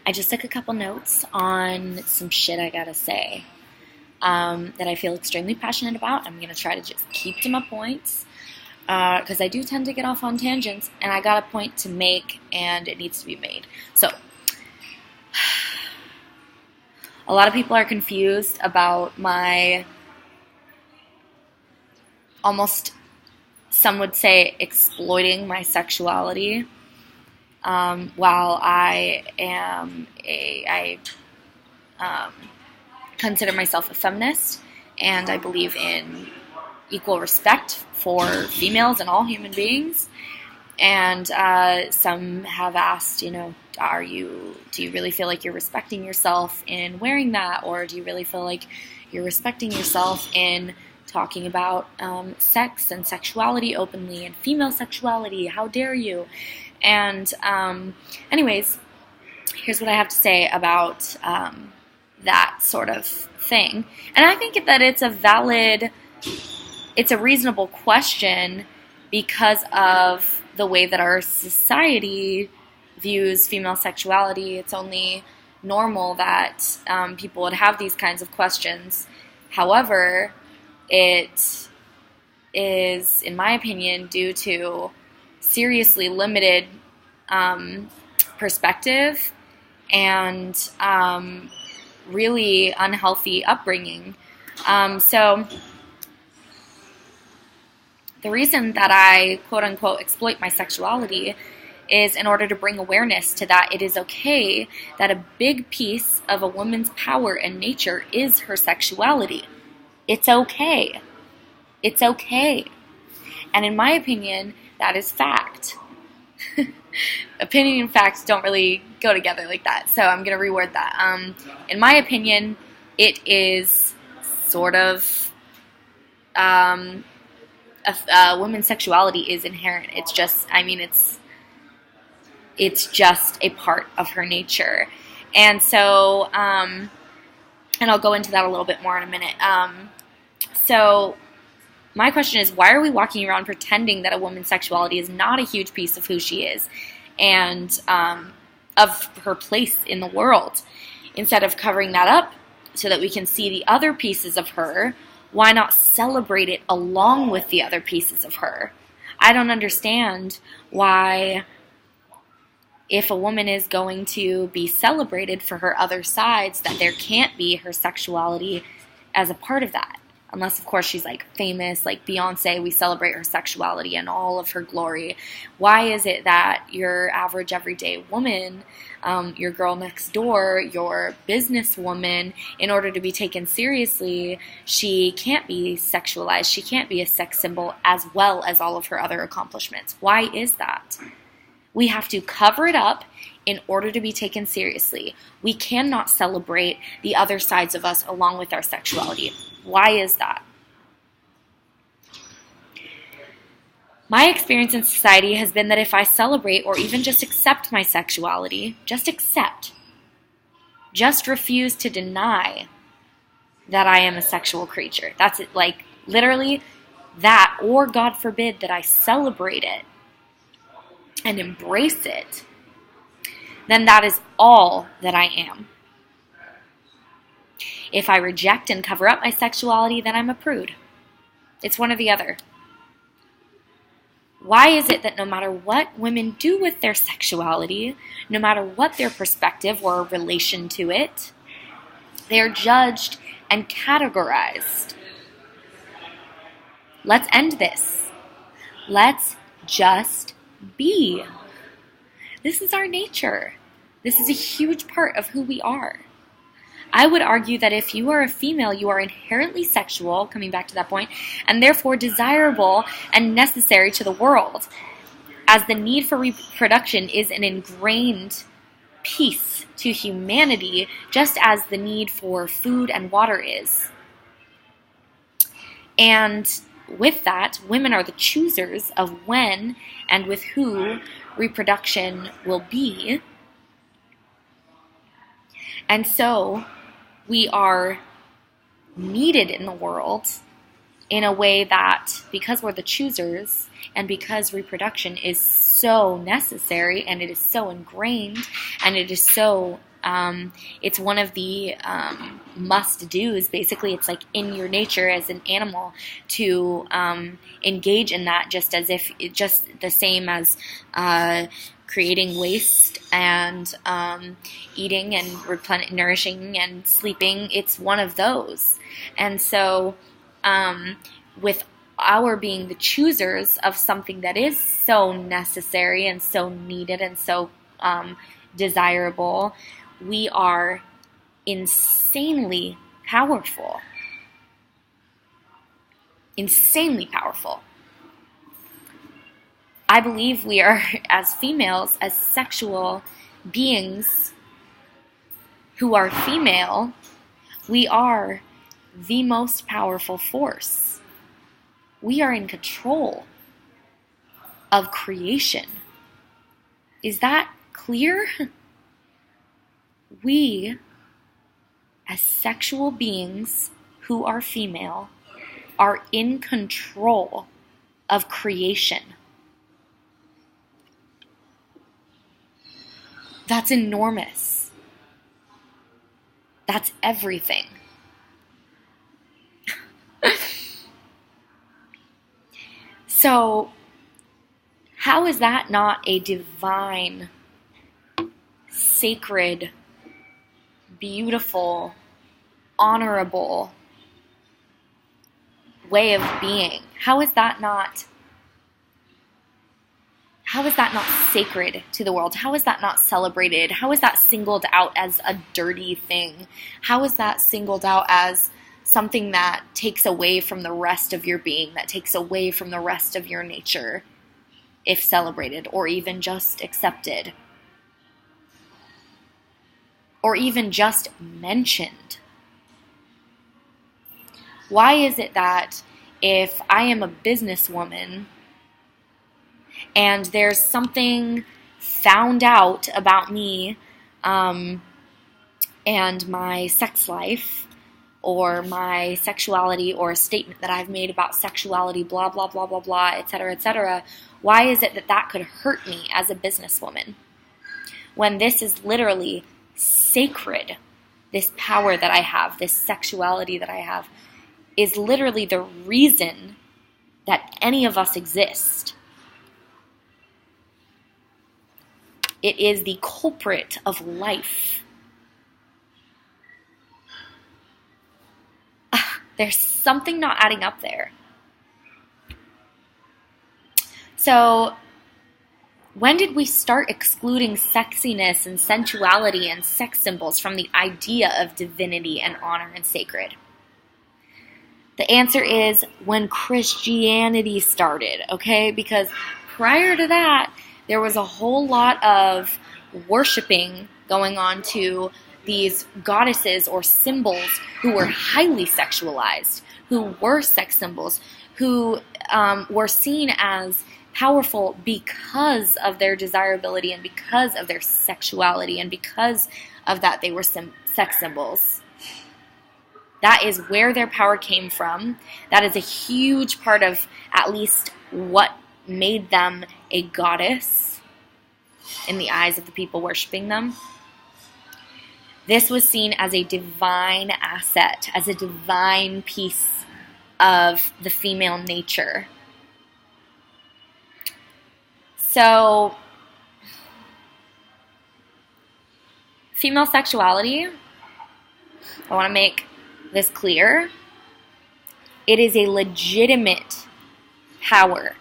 I just took a couple notes on some shit I gotta say that I feel extremely passionate about. I'm gonna try to just keep to my points because I do tend to get off on tangents, and I got a point to make, and it needs to be made. So, a lot of people are confused about my almost, some would say, exploiting my sexuality. While I consider myself a feminist, and I believe in equal respect for females and all human beings. And some have asked, do you really feel like you're respecting yourself in wearing that, or do you really feel like you're respecting yourself in talking about sex and sexuality openly and female sexuality? How dare you? And anyways, here's what I have to say about that sort of thing. And I think that it's a reasonable question because of the way that our society views female sexuality. It's only normal that people would have these kinds of questions. However, it is, in my opinion, due to seriously limited perspective and really unhealthy upbringing. So the reason that I quote-unquote exploit my sexuality is in order to bring awareness to that it is okay that a big piece of a woman's power and nature is her sexuality. It's okay. It's okay. And in my opinion, that is fact. Opinion and facts don't really go together like that, so I'm going to reword that. In my opinion, it is sort of a woman's sexuality is inherent. It's just, it's just a part of her nature. And so, and I'll go into that a little bit more in a minute. So my question is, why are we walking around pretending that a woman's sexuality is not a huge piece of who she is and of her place in the world? Instead of covering that up so that we can see the other pieces of her, why not celebrate it along with the other pieces of her? I don't understand why, if a woman is going to be celebrated for her other sides, that there can't be her sexuality as a part of that. Unless, of course, she's like famous, like Beyonce, we celebrate her sexuality and all of her glory. Why is it that your average everyday woman, your girl next door, your businesswoman, in order to be taken seriously, she can't be sexualized, she can't be a sex symbol as well as all of her other accomplishments? Why is that? We have to cover it up in order to be taken seriously. We cannot celebrate the other sides of us along with our sexuality. Why is that? My experience in society has been that if I celebrate or even just accept my sexuality, just refuse to deny that I am a sexual creature. That's it, like literally that, or God forbid that I celebrate it and embrace it, then that is all that I am. If I reject and cover up my sexuality, then I'm a prude. It's one or the other. Why is it that no matter what women do with their sexuality, no matter what their perspective or relation to it, they are judged and categorized? Let's end this. Let's just be. This is our nature. This is a huge part of who we are. I would argue that if you are a female, you are inherently sexual, coming back to that point, and therefore desirable and necessary to the world, as the need for reproduction is an ingrained piece to humanity, just as the need for food and water is. And with that, women are the choosers of when and with who reproduction will be. And so we are needed in the world in a way that, because we're the choosers and because reproduction is so necessary and it is so ingrained and it is so, it's one of the must-dos. Basically, it's like in your nature as an animal to engage in that, just as if just the same as creating waste and eating and nourishing and sleeping. It's one of those. And so with our being the choosers of something that is so necessary and so needed and so desirable, we are insanely powerful. Insanely powerful. I believe we are, as females, as sexual beings who are female, we are the most powerful force. We are in control of creation. Is that clear? We, as sexual beings who are female, are in control of creation. That's enormous. That's everything. So, how is that not a divine, sacred, beautiful, honorable way of being? How is that not sacred to the world? How is that not celebrated? How is that singled out as a dirty thing? How is that singled out as something that takes away from the rest of your being, that takes away from the rest of your nature, if celebrated, or even just accepted, or even just mentioned? Why is it that if I am a businesswoman and there's something found out about me and my sex life, or my sexuality, or a statement that I've made about sexuality, blah, blah, blah, blah, blah, etc., why is it that that could hurt me as a businesswoman? When this is literally sacred, this power that I have, this sexuality that I have, is literally the reason that any of us exist. It is the culprit of life. There's something not adding up there. So, when did we start excluding sexiness and sensuality and sex symbols from the idea of divinity and honor and sacred? The answer is when Christianity started, okay? Because prior to that, there was a whole lot of worshiping going on to these goddesses or symbols who were highly sexualized, who were sex symbols, who were seen as powerful because of their desirability and because of their sexuality, and because of that they were sex symbols. That is where their power came from. That is a huge part of at least what made them a goddess in the eyes of the people worshiping them. This was seen as a divine asset, as a divine piece of the female nature. So, female sexuality, I want to make this clear. It is a legitimate power.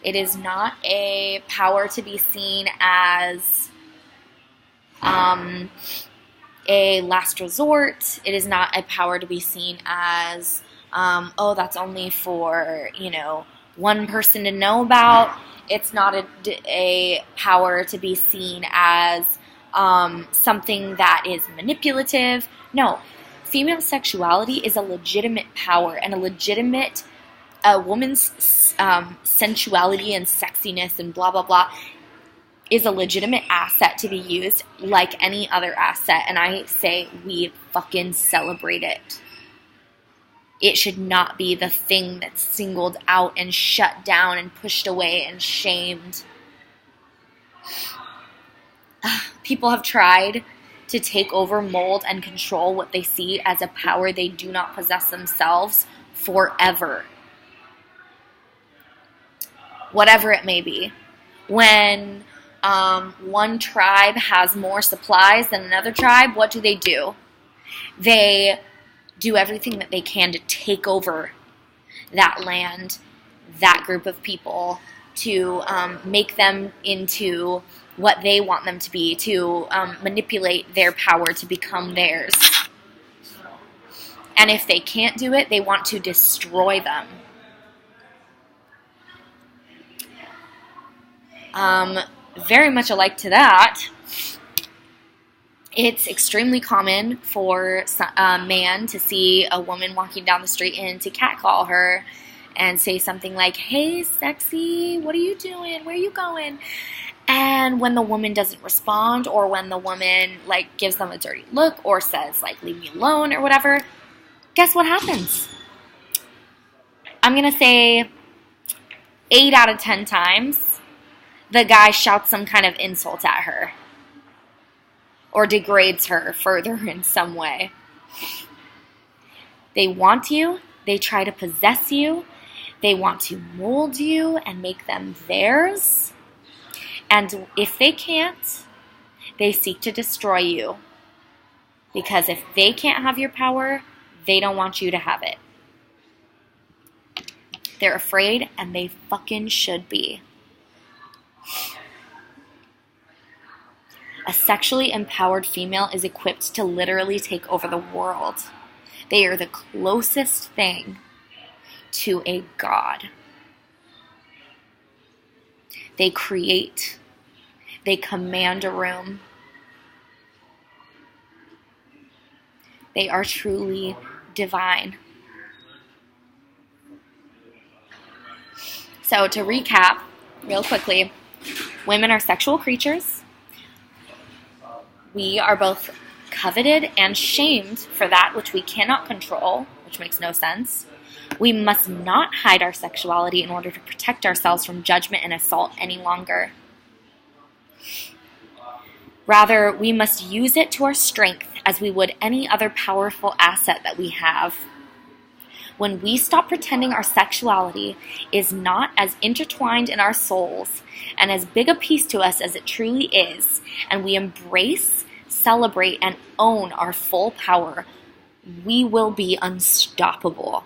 It is not a power to be seen as a last resort. It is not a power to be seen as, that's only for, one person to know about. It's not a power to be seen as something that is manipulative. No, female sexuality is a legitimate power, and a woman's sensuality and sexiness and blah, blah, blah is a legitimate asset to be used like any other asset. And I say we fucking celebrate it. It should not be the thing that's singled out and shut down and pushed away and shamed. People have tried to take over, mold, and control what they see as a power they do not possess themselves forever. Whatever it may be. When one tribe has more supplies than another tribe, what do? They do everything that they can to take over that land, that group of people, to make them into what they want them to be, to manipulate their power to become theirs. And if they can't do it, they want to destroy them. Very much alike to that, it's extremely common for a man to see a woman walking down the street and to catcall her and say something like, "Hey, sexy, what are you doing? Where are you going?" And when the woman doesn't respond, or when the woman gives them a dirty look or says "leave me alone" or whatever, guess what happens? I'm going to say 8 out of 10 times the guy shouts some kind of insult at her or degrades her further in some way. They want you. They try to possess you. They want to mold you and make them theirs. And if they can't, they seek to destroy you. Because if they can't have your power, they don't want you to have it. They're afraid, and they fucking should be. A sexually empowered female is equipped to literally take over the world. They are the closest thing to a god. They create. They command a room. They are truly divine. So to recap real quickly, women are sexual creatures. We are both coveted and shamed for that which we cannot control, which makes no sense. We must not hide our sexuality in order to protect ourselves from judgment and assault any longer. Rather, we must use it to our strength as we would any other powerful asset that we have. When we stop pretending our sexuality is not as intertwined in our souls and as big a piece to us as it truly is, and we embrace, celebrate, and own our full power, we will be unstoppable.